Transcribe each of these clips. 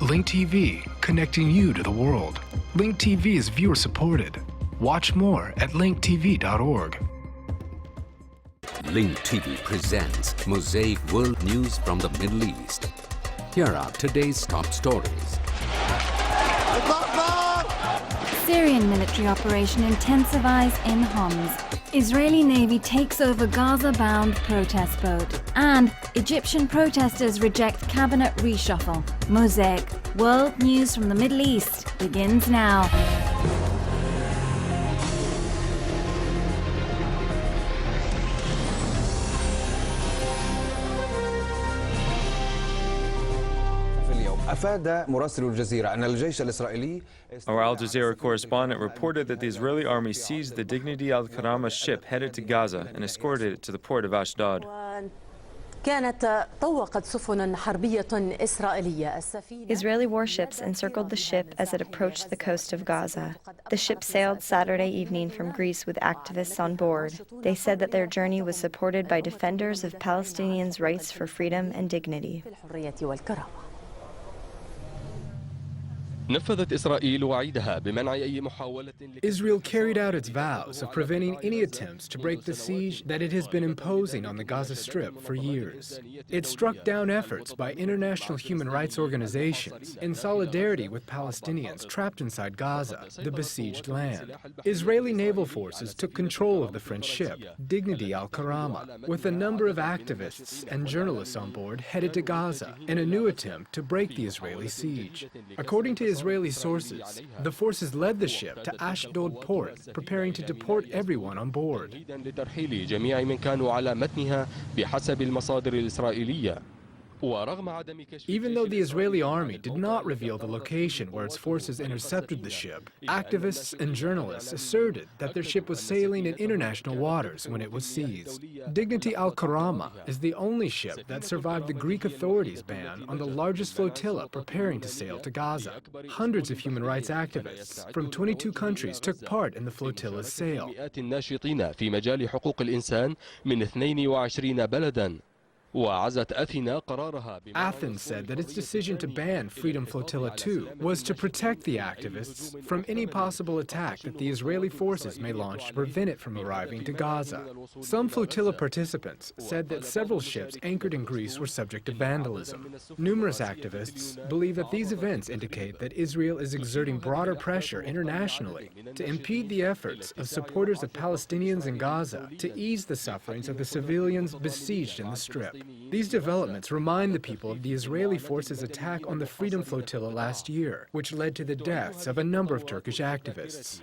Link TV, connecting you to the world. Link TV is viewer supported. Watch more at linktv.org. Link TV presents Mosaic World News from the Middle East. Here are today's top stories. Syrian military operation intensifies in Homs. Israeli Navy takes over Gaza-bound protest boat. And Egyptian protesters reject cabinet reshuffle. Mosaic World News from the Middle East begins now. Our Al Jazeera correspondent reported that the Israeli army seized the Dignity Al-Karama ship headed to Gaza and escorted it to the port of Ashdod. Israeli warships encircled the ship as it approached the coast of Gaza. The ship sailed Saturday evening from Greece with activists on board. They said that their journey was supported by defenders of Palestinians' rights for freedom and dignity. Israel carried out its vows of preventing any attempts to break the siege that it has been imposing on the Gaza Strip for years. It struck down efforts by international human rights organizations in solidarity with Palestinians trapped inside Gaza, the besieged land. Israeli naval forces took control of the French ship, Dignity Al-Karama, with a number of activists and journalists on board headed to Gaza in a new attempt to break the Israeli siege. According to Israeli sources, the forces led the ship to Ashdod port, preparing to deport everyone on board. Even though the Israeli army did not reveal the location where its forces intercepted the ship, activists and journalists asserted that their ship was sailing in international waters when it was seized. Dignity Al-Karama is the only ship that survived the Greek authorities' ban on the largest flotilla preparing to sail to Gaza. Hundreds of human rights activists from 22 countries took part in the flotilla's sail. Athens said that its decision to ban Freedom Flotilla 2 was to protect the activists from any possible attack that the Israeli forces may launch to prevent it from arriving to Gaza. Some flotilla participants said that several ships anchored in Greece were subject to vandalism. Numerous activists believe that these events indicate that Israel is exerting broader pressure internationally to impede the efforts of supporters of Palestinians in Gaza to ease the sufferings of the civilians besieged in the Strip. These developments remind the people of the Israeli forces' attack on the Freedom Flotilla last year, which led to the deaths of a number of Turkish activists.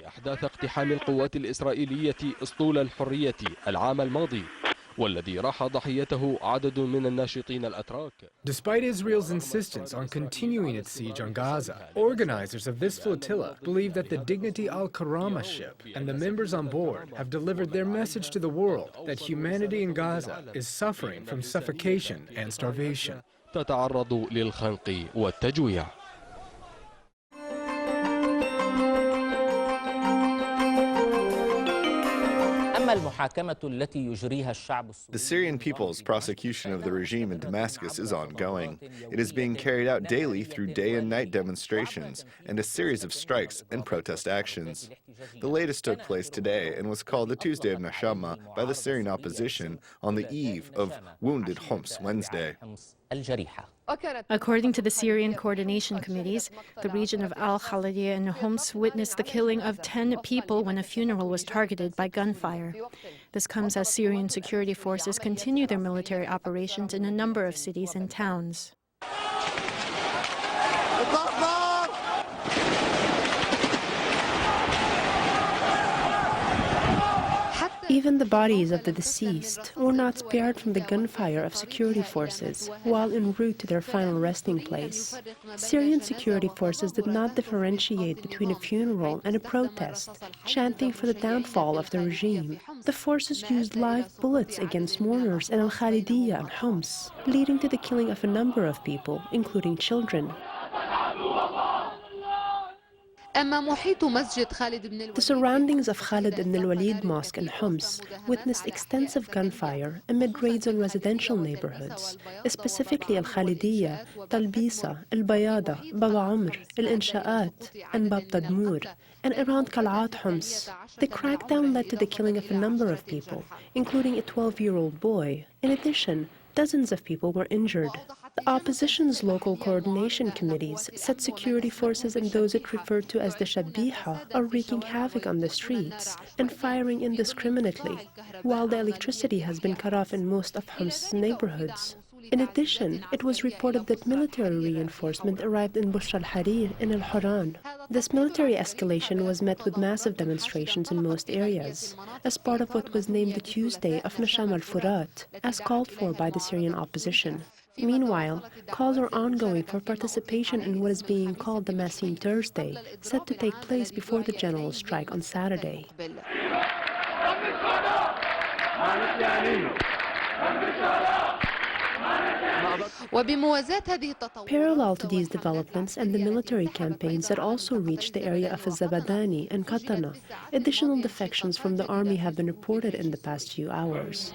Despite Israel's insistence on continuing its siege on Gaza, organizers of this flotilla believe that the Dignity Al-Karama ship and the members on board have delivered their message to the world that humanity in Gaza is suffering from suffocation and starvation. The Syrian people's prosecution of the regime in Damascus is ongoing. It is being carried out daily through day and night demonstrations and a series of strikes and protest actions. The latest took place today and was called the Tuesday of Nashama by the Syrian opposition on the eve of Wounded Homs Wednesday. According to the Syrian coordination committees, the region of Al-Khalidiyya and Homs witnessed the killing of 10 people when a funeral was targeted by gunfire. This comes as Syrian security forces continue their military operations in a number of cities and towns. Even the bodies of the deceased were not spared from the gunfire of security forces while en route to their final resting place. Syrian security forces did not differentiate between a funeral and a protest, chanting for the downfall of the regime. The forces used live bullets against mourners in Al-Khalidiyya and Homs, leading to the killing of a number of people, including children. The surroundings of Khalid ibn al-Walid Mosque in Homs witnessed extensive gunfire amid raids on residential neighborhoods, specifically Al-Khalidiyya, Talbisa, Al-Bayada, Baba Umr, Al-Insha'at, and Bab Tadmur, and around Qal'at Homs. The crackdown led to the killing of a number of people, including a 12-year-old boy. In addition, dozens of people were injured. The opposition's local coordination committees said security forces and those it referred to as the Shabiha are wreaking havoc on the streets and firing indiscriminately, while the electricity has been cut off in most of Homs' neighborhoods. In addition, it was reported that military reinforcement arrived in Bushra al-Harir in Al-Huran. This military escalation was met with massive demonstrations in most areas, as part of what was named the Tuesday of Nasham al-Furat, as called for by the Syrian opposition. Meanwhile, calls are ongoing for participation in what is being called the Massim Thursday, set to take place before the general strike on Saturday. Parallel to these developments and the military campaigns that also reached the area of Zabadani and Katana, additional defections from the army have been reported in the past few hours.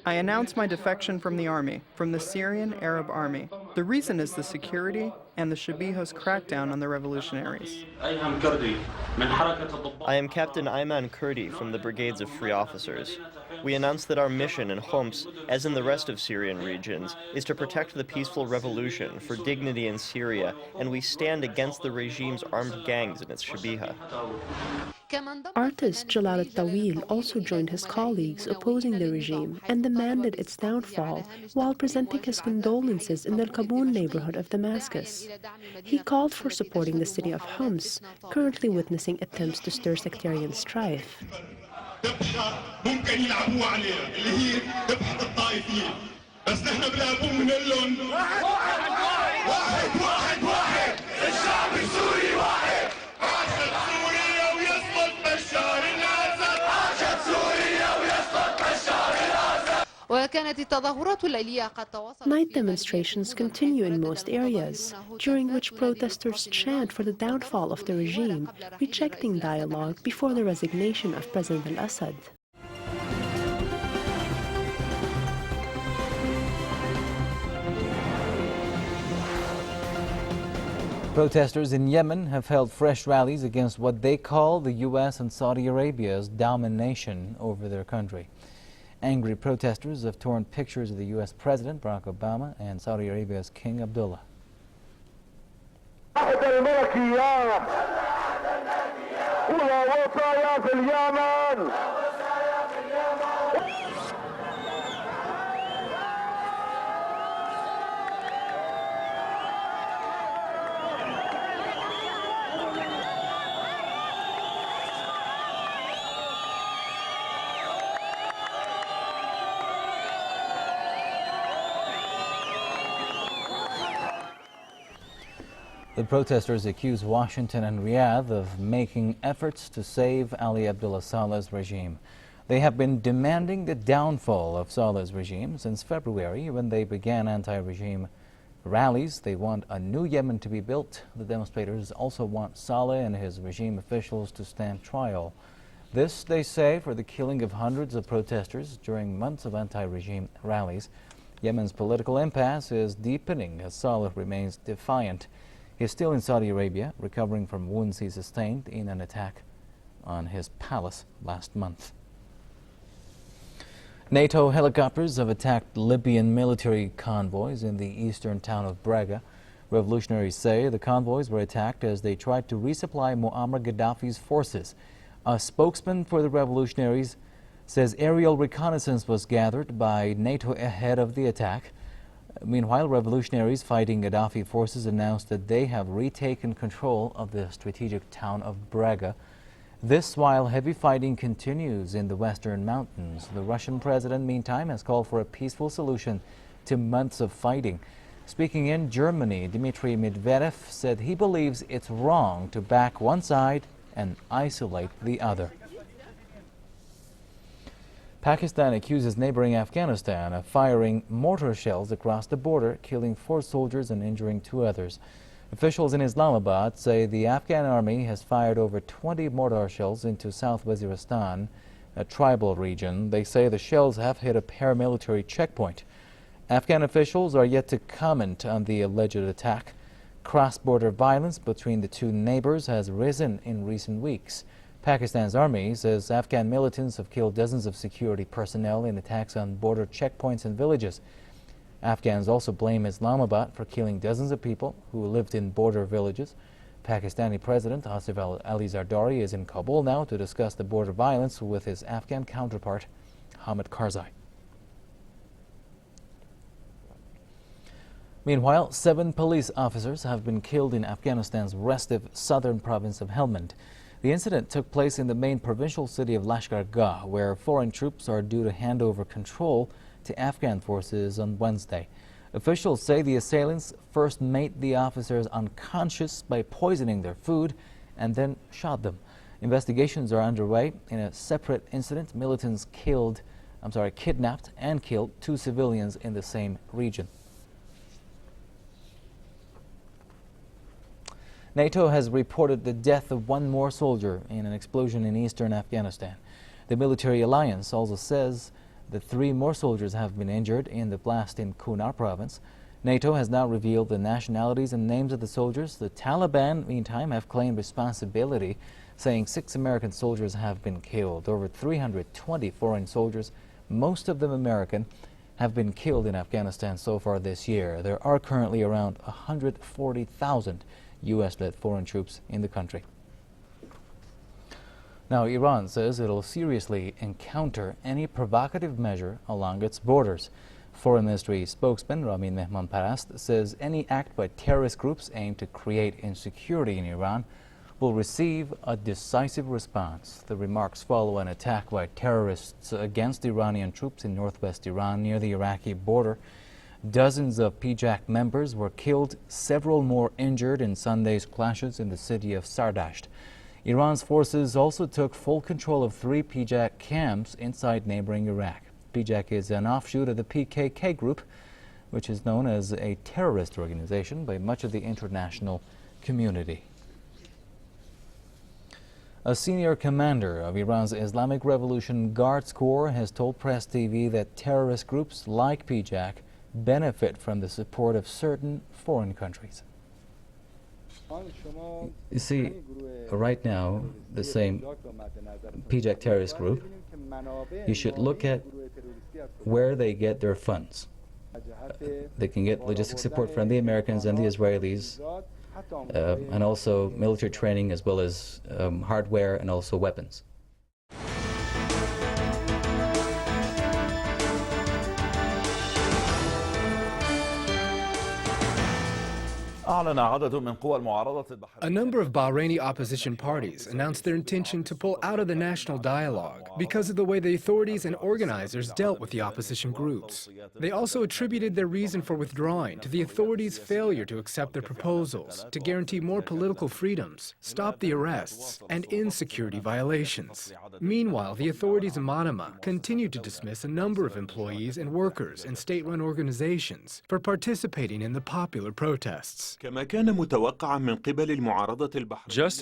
I announced my defection from the army, from the Syrian Arab Army. The reason is the security and the Shabiha's crackdown on the revolutionaries. I am Captain Ayman Kurdi from the Brigades of Free Officers. We announced that our mission in Homs, as in the rest of Syrian regions, is to protect the peaceful revolution for dignity in Syria, and we stand against the regime's armed gangs and its Shabiha. Artist Jalal al-Tawil also joined his colleagues opposing the regime and demanded its downfall while presenting his condolences in the Al-Kabun neighborhood of Damascus. He called for supporting the city of Homs, currently witnessing attempts to stir sectarian strife. Night demonstrations continue in most areas, during which protesters chant for the downfall of the regime, rejecting dialogue before the resignation of President al-Assad. Protesters in Yemen have held fresh rallies against what they call the U.S. and Saudi Arabia's domination over their country. Angry protesters have torn pictures of the U.S. President Barack Obama and Saudi Arabia's King Abdullah. The protesters accuse Washington and Riyadh of making efforts to save Ali Abdullah Saleh's regime. They have been demanding the downfall of Saleh's regime since February, when they began anti-regime rallies. They want a new Yemen to be built. The demonstrators also want Saleh and his regime officials to stand trial. This, they say, for the killing of hundreds of protesters during months of anti-regime rallies. Yemen's political impasse is deepening as Saleh remains defiant. He is still in Saudi Arabia, recovering from wounds he sustained in an attack on his palace last month. NATO helicopters have attacked Libyan military convoys in the eastern town of Braga. Revolutionaries say the convoys were attacked as they tried to resupply Muammar Gaddafi's forces. A spokesman for the revolutionaries says aerial reconnaissance was gathered by NATO ahead of the attack. Meanwhile, revolutionaries fighting Gaddafi forces announced that they have retaken control of the strategic town of Braga. This while heavy fighting continues in the western mountains. The Russian president, meantime, has called for a peaceful solution to months of fighting. Speaking in Germany, Dmitry Medvedev said he believes it's wrong to back one side and isolate the other. Pakistan accuses neighboring Afghanistan of firing mortar shells across the border, killing 4 soldiers and injuring 2 others. Officials in Islamabad say the Afghan army has fired over 20 mortar shells into South Waziristan, a tribal region. They say the shells have hit a paramilitary checkpoint. Afghan officials are yet to comment on the alleged attack. Cross-border violence between the two neighbors has risen in recent weeks. Pakistan's army says Afghan militants have killed dozens of security personnel in attacks on border checkpoints and villages. Afghans also blame Islamabad for killing dozens of people who lived in border villages. Pakistani President Asif Ali Zardari is in Kabul now to discuss the border violence with his Afghan counterpart, Hamid Karzai. Meanwhile, 7 police officers have been killed in Afghanistan's restive southern province of Helmand. The incident took place in the main provincial city of Lashkar Gah, where foreign troops are due to hand over control to Afghan forces on Wednesday. Officials say the assailants first made the officers unconscious by poisoning their food and then shot them. Investigations are underway. In a separate incident, militants kidnapped and killed 2 civilians in the same region. NATO has reported the death of 1 more soldier in an explosion in eastern Afghanistan. The military alliance also says that 3 more soldiers have been injured in the blast in Kunar province. NATO has now revealed the nationalities and names of the soldiers. The Taliban, meantime, have claimed responsibility, saying 6 American soldiers have been killed. Over 320 foreign soldiers, most of them American, have been killed in Afghanistan so far this year. There are currently around 140,000 U.S.-led foreign troops in the country. Now, Iran says it'll seriously encounter any provocative measure along its borders. Foreign Ministry spokesman Ramin Mehmanparast says any act by terrorist groups aimed to create insecurity in Iran will receive a decisive response. The remarks follow an attack by terrorists against Iranian troops in northwest Iran near the Iraqi border. Dozens of PJAK members were killed, several more injured in Sunday's clashes in the city of Sardasht. Iran's forces also took full control of 3 PJAK camps inside neighboring Iraq. PJAK is an offshoot of the PKK group, which is known as a terrorist organization by much of the international community. A senior commander of Iran's Islamic Revolution Guards Corps has told Press TV that terrorist groups like PJAK benefit from the support of certain foreign countries. You see, right now, the same PJAK terrorist group, you should look at where they get their funds. They can get logistic support from the Americans and the Israelis, and also military training as well as hardware and also weapons. A number of Bahraini opposition parties announced their intention to pull out of the national dialogue because of the way the authorities and organizers dealt with the opposition groups. They also attributed their reason for withdrawing to the authorities' failure to accept their proposals to guarantee more political freedoms, stop the arrests, and end security violations. Meanwhile, the authorities in Manama continued to dismiss a number of employees and workers in state-run organizations for participating in the popular protests. Just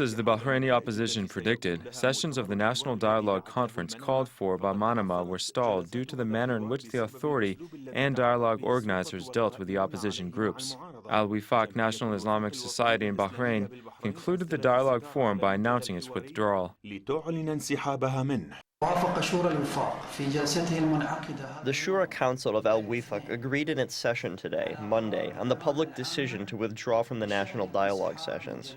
as the Bahraini opposition predicted, sessions of the National Dialogue Conference called for by Manama were stalled due to the manner in which the authority and dialogue organizers dealt with the opposition groups. Al-Wifaq National Islamic Society in Bahrain concluded the dialogue forum by announcing its withdrawal. The Shura Council of Al-Wifaq agreed in its session today, Monday, on the public decision to withdraw from the national dialogue sessions.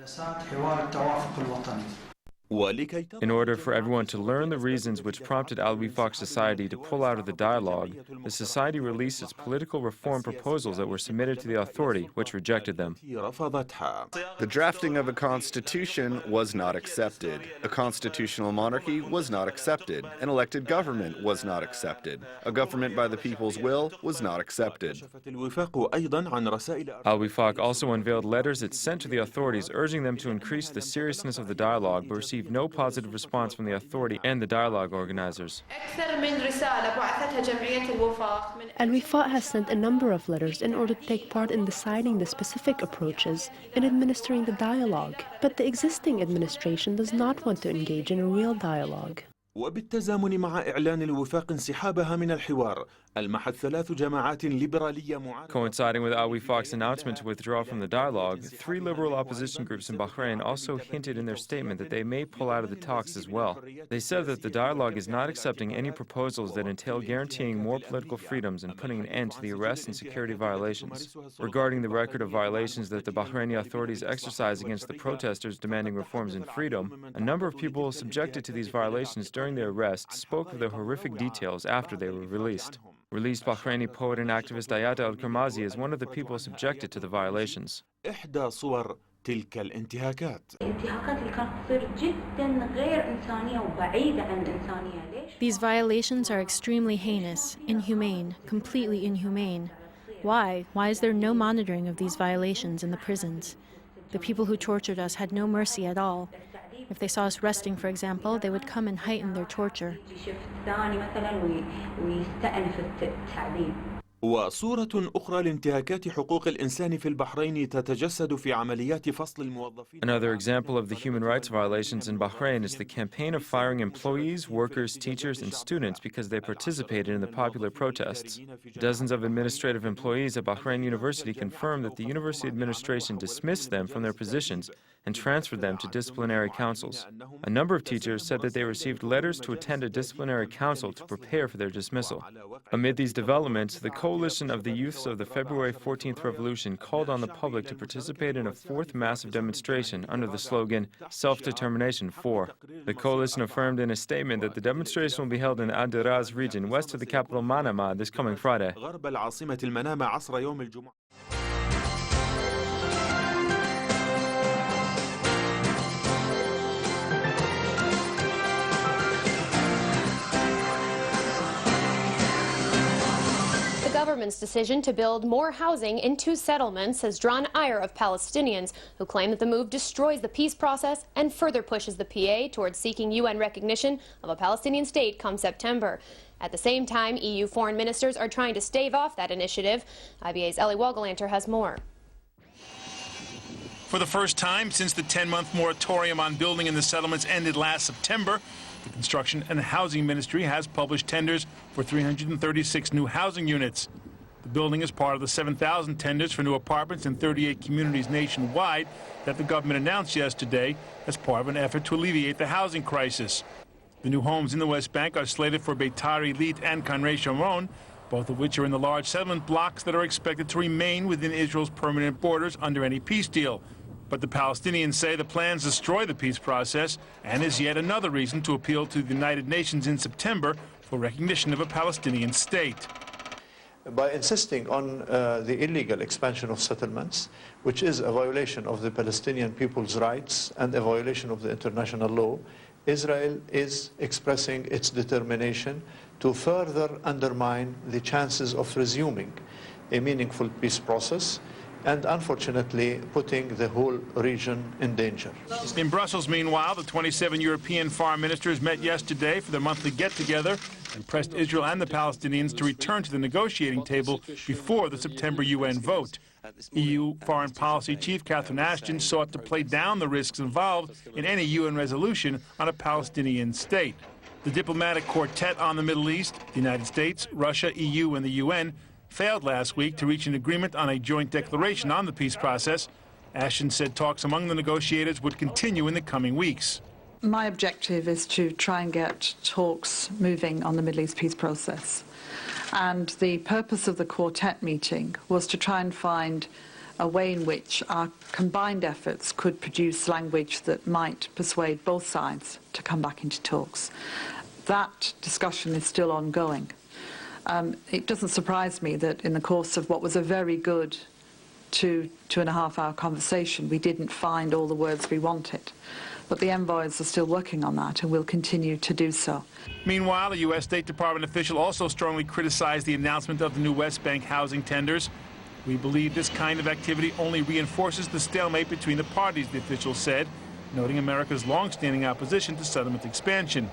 In order for everyone to learn the reasons which prompted Al-Wifaq Society to pull out of the dialogue, the society released its political reform proposals that were submitted to the authority, which rejected them. The drafting of a constitution was not accepted. A constitutional monarchy was not accepted. An elected government was not accepted. A government by the people's will was not accepted. Al-Wifaq also unveiled letters it sent to the authorities urging them to increase the seriousness of the dialogue by receiving received no positive response from the authority and the dialogue organizers. Al-Wifaq has sent a number of letters in order to take part in deciding the specific approaches in administering the dialogue, but the existing administration does not want to engage in a real dialogue. وبالتزامن مع إعلان الوفاق انسحابها من الحوار ألمحت 3 جماعات ليبرالية معارضة. Coinciding with Al-Wifaq's announcement to withdraw from the dialogue, 3 liberal opposition groups in Bahrain also hinted in their statement that they may pull out of the talks as well. They said that the dialogue is not accepting any proposals that entail guaranteeing more political freedoms and putting an end to the arrests and security violations. Regarding the record of violations that the Bahraini authorities exercise against the protesters demanding reforms and freedom, a number of people subjected to these violations during their arrest spoke of the horrific details after they were released. Released Bahraini poet and activist Ayata Al-Kurmazi is one of the people subjected to the violations. إحدى صور تلك الانتهاكات. These violations are extremely heinous, inhumane, completely inhumane. Why? Why is there no monitoring of these violations in the prisons? The people who tortured us had no mercy at all. If they saw us resting, for example, they would come and heighten their torture. وصورة أخرى لانتهاكات حقوق الإنسان في البحرين تتجسد في عمليات فصل الموظفين. Another example of the human rights violations in Bahrain is the campaign of firing employees, workers, teachers, and students because they participated in the popular protests. Dozens of administrative employees at Bahrain University confirmed that the university administration dismissed them from their positions and transferred them to disciplinary councils. A number of teachers said that they received letters to attend a disciplinary council to prepare for their dismissal. Amid these developments, the coalition of the youths of the February 14th revolution called on the public to participate in a 4th massive demonstration under the slogan, Self-Determination 4. The coalition affirmed in a statement that the demonstration will be held in Ad-Daraz region west of the capital Manama this coming Friday. The government's decision to build more housing in 2 settlements has drawn ire of Palestinians who claim that the move destroys the peace process and further pushes the PA towards seeking UN recognition of a Palestinian state come September. At the same time, EU foreign ministers are trying to stave off that initiative. IBA's Ellie Wogelanter has more. For the first time since the 10-month moratorium on building in the settlements ended last September, the Construction and Housing Ministry has published tenders for 336 new housing units. The building is part of the 7,000 tenders for new apartments in 38 communities nationwide that the government announced yesterday as part of an effort to alleviate the housing crisis. The new homes in the West Bank are slated for Beitar Illit and Kanrei Sharon, both of which are in the large settlement blocks that are expected to remain within Israel's permanent borders under any peace deal. But the Palestinians say the plans destroy the peace process and is yet another reason to appeal to the United Nations in September for recognition of a Palestinian state. By insisting on the illegal expansion of settlements, which is a violation of the Palestinian people's rights and a violation of the international law, Israel is expressing its determination to further undermine the chances of resuming a meaningful peace process and unfortunately putting the whole region in danger. In Brussels, meanwhile, the 27 European foreign ministers met yesterday for their monthly get-together and pressed Israel and the Palestinians to return to the negotiating table before the September UN vote. EU Foreign Policy Chief Catherine Ashton sought to play down the risks involved in any UN resolution on a Palestinian state. The diplomatic quartet on the Middle East, the United States, Russia, EU, and the UN, failed last week to reach an agreement on a joint declaration on the peace process. Ashton said talks among the negotiators would continue in the coming weeks. My objective is to try and get talks moving on the Middle East peace process. And the purpose of the quartet meeting was to try and find a way in which our combined efforts could produce language that might persuade both sides to come back into talks. That discussion is still ongoing. It doesn't surprise me that in the course of what was a very good 2.5 hour conversation, we didn't find all the words we wanted. But the envoys are still working on that and will continue to do so. Meanwhile, a U.S. State Department official also strongly criticized the announcement of the new West Bank housing tenders. We believe this kind of activity only reinforces the stalemate between the parties, the official said. noting America's long-standing opposition to settlement expansion.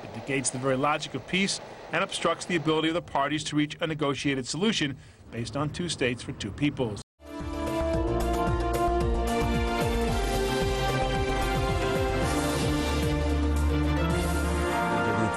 It negates the very logic of peace and obstructs the ability of the parties to reach a negotiated solution based on two states for two peoples.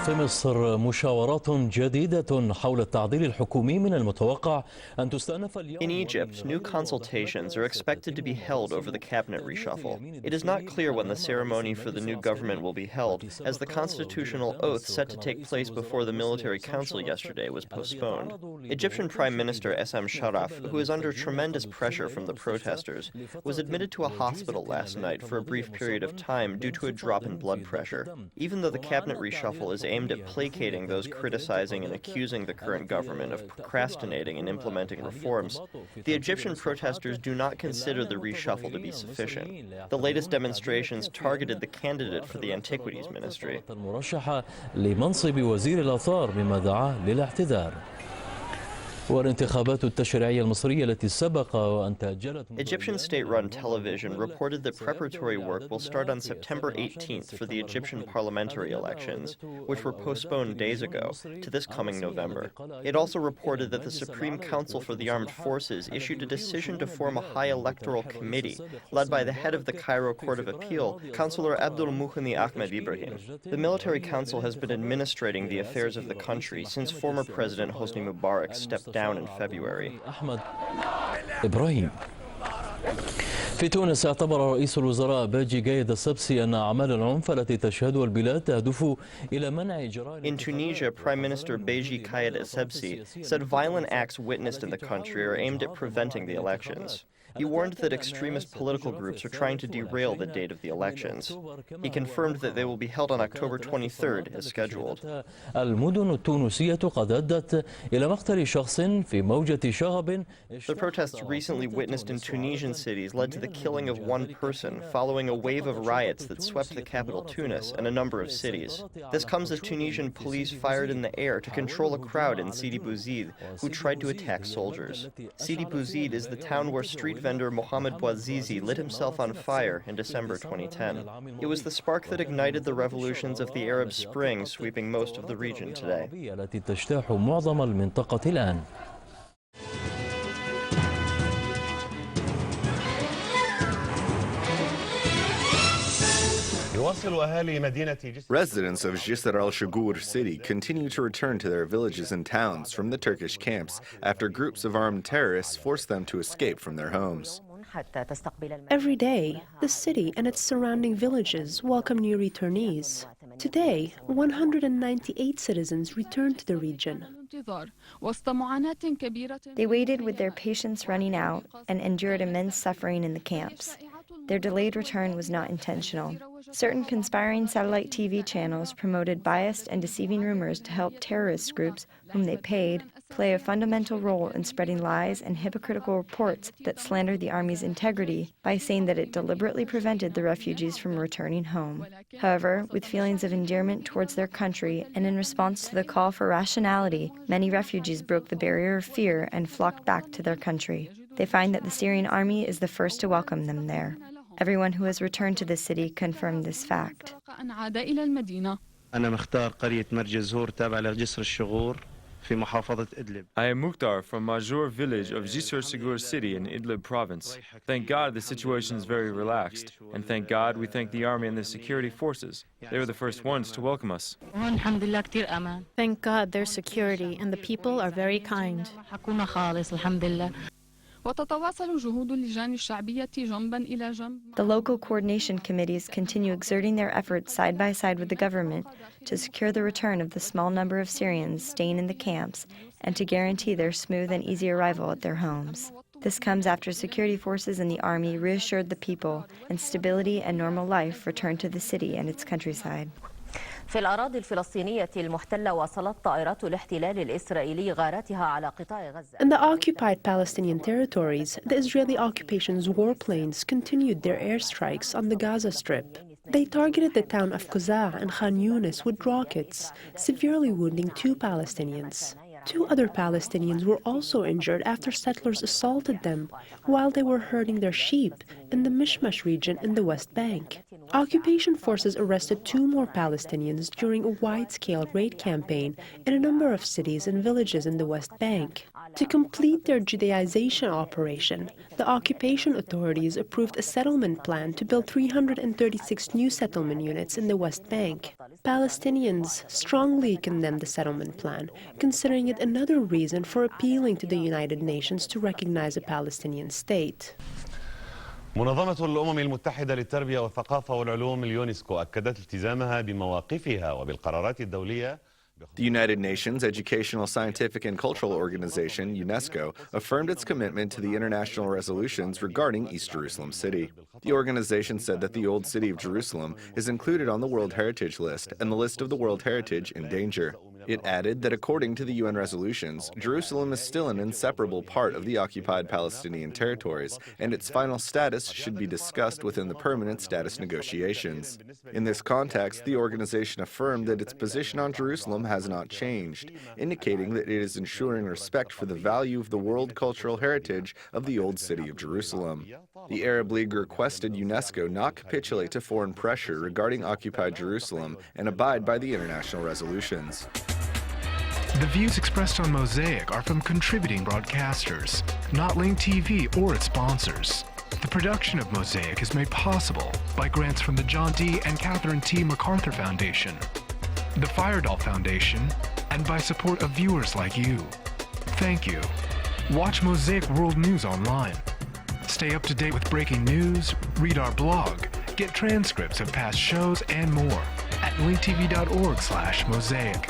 في مصر مشاورات جديدة حول التعديل الحكومي من المتوقع أن تستأنف اليوم. In Egypt, new consultations are expected to be held over the cabinet reshuffle. It is not clear when the ceremony for the new government will be held, as the constitutional oath set to take place before the military council yesterday was postponed. Egyptian Prime Minister Essam Sharaf, who is under tremendous pressure from the protesters, was admitted to a hospital last night for a brief period of time due to a drop in blood pressure. Even though the cabinet reshuffle is aimed at placating those criticizing and accusing the current government of procrastinating and implementing reforms, the Egyptian protesters do not consider the reshuffle to be sufficient. The latest demonstrations targeted the candidate for the Antiquities Ministry. لمنصب وزير الآثار بما دعا للاعتذار. والانتخابات التشريعية المصرية التي سبق وأن تأجلت. Egyptian state-run television reported that preparatory work will start on September 18th for the Egyptian parliamentary elections, which were postponed days ago, to this coming November. It also reported that the Supreme Council for the Armed Forces issued a decision to form a high electoral committee, led by the head of the Cairo Court of Appeal, Councillor Abdul Muhni Ahmed Ibrahim. The military council has been administrating the affairs of the country since former President Hosni Mubarak stepped down in February. إبراهيم. في تونس اعتبر رئيس الوزراء باجي قايد السبسي أن أعمال العنف التي تشهدها البلاد تهدف إلى منع جرائم. In Tunisia, Prime Minister Beji Caid Essebsi said violent acts witnessed in the country are aimed at preventing the elections. He warned that extremist political groups are trying to derail the date of the elections. He confirmed that they will be held on October 23rd as scheduled. المدن التونسية قد أدت إلى مقتل شخص في موجة شغب. The protests recently witnessed in Tunisian cities led to the killing of one person following a wave of riots that swept the capital Tunis and a number of cities. This comes as Tunisian police fired in the air to control a crowd in Sidi Bouzid who tried to attack soldiers. Sidi Bouzid is the town where street vendor Mohamed Bouazizi lit himself on fire in December 2010. It was the spark that ignited the revolutions of the Arab Spring sweeping most of the region today. التي تجتاح معظم المنطقة الآن. Residents of Jisr al-Shugur city continue to return to their villages and towns from the Turkish camps after groups of armed terrorists forced them to escape from their homes. Every day, the city and its surrounding villages welcome new returnees. Today, 198 citizens returned to the region. They waited with their patience running out and endured immense suffering in the camps. Their delayed return was not intentional. Certain conspiring satellite TV channels promoted biased and deceiving rumors to help terrorist groups, whom they paid, play a fundamental role in spreading lies and hypocritical reports that slandered the army's integrity by saying that it deliberately prevented the refugees from returning home. However, with feelings of endearment towards their country and in response to the call for rationality, many refugees broke the barrier of fear and flocked back to their country. They find that the Syrian army is the first to welcome them there. Everyone who has returned to the city confirmed this fact. I am Mukhtar from Majur village of Jisr Sigur city in Idlib province. Thank God the situation is very relaxed. And thank God we thank the army and the security forces. They were the first ones to welcome us. Thank God there's security and the people are very kind. The local coordination committees continue exerting their efforts side by side with the government to secure the return of the small number of Syrians staying in the camps and to guarantee their smooth and easy arrival at their homes. This comes after security forces and the army reassured the people, and stability and normal life returned to the city and its countryside. في الأراضي الفلسطينية المحتلة واصلت طائرات الاحتلال الإسرائيلي غاراتها على قطاع غزة. In the occupied Palestinian territories, the Israeli occupation's warplanes continued their airstrikes on the Gaza Strip. They targeted the town of Quzaa and Khan Yunis with rockets, severely wounding 2 Palestinians. 2 other Palestinians were also injured after settlers assaulted them while they were herding their sheep in the Mishmash region in the West Bank. Occupation forces arrested 2 more Palestinians during a wide-scale raid campaign in a number of cities and villages in the West Bank. To complete their Judaization operation, the occupation authorities approved a settlement plan to build 336 new settlement units in the West Bank. Palestinians strongly condemned the settlement plan, considering it another reason for appealing to the United Nations to recognize a Palestinian state. منظمة الأمم المتحدة للتربية والثقافة والعلوم اليونسكو أكدت التزامها بمواقفها وبالقرارات الدولية. The United Nations Educational, Scientific and Cultural Organization, UNESCO, affirmed its commitment to the international resolutions regarding East Jerusalem City. The organization said that the Old City of Jerusalem is included on the World Heritage List and the list of the World Heritage in danger. It added that according to the UN resolutions, Jerusalem is still an inseparable part of the occupied Palestinian territories, and its final status should be discussed within the permanent status negotiations. In this context, the organization affirmed that its position on Jerusalem has not changed, indicating that it is ensuring respect for the value of the world cultural heritage of the Old City of Jerusalem. The Arab League requested UNESCO not capitulate to foreign pressure regarding occupied Jerusalem and abide by the international resolutions. The views expressed on Mosaic are from contributing broadcasters, not Link TV or its sponsors. The production of Mosaic is made possible by grants from the John D. and Catherine T. MacArthur Foundation, the Firedoll Foundation, and by support of viewers like you. Thank you. Watch Mosaic World News online. Stay up to date with breaking news, read our blog, get transcripts of past shows and more at linktv.org/mosaic.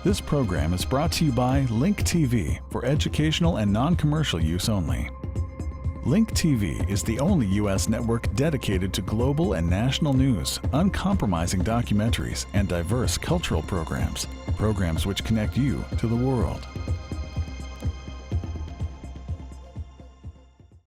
This program is brought to you by Link TV for educational and non-commercial use only. Link TV is the only U.S. network dedicated to global and national news, uncompromising documentaries, and diverse cultural programs which connect you to the world.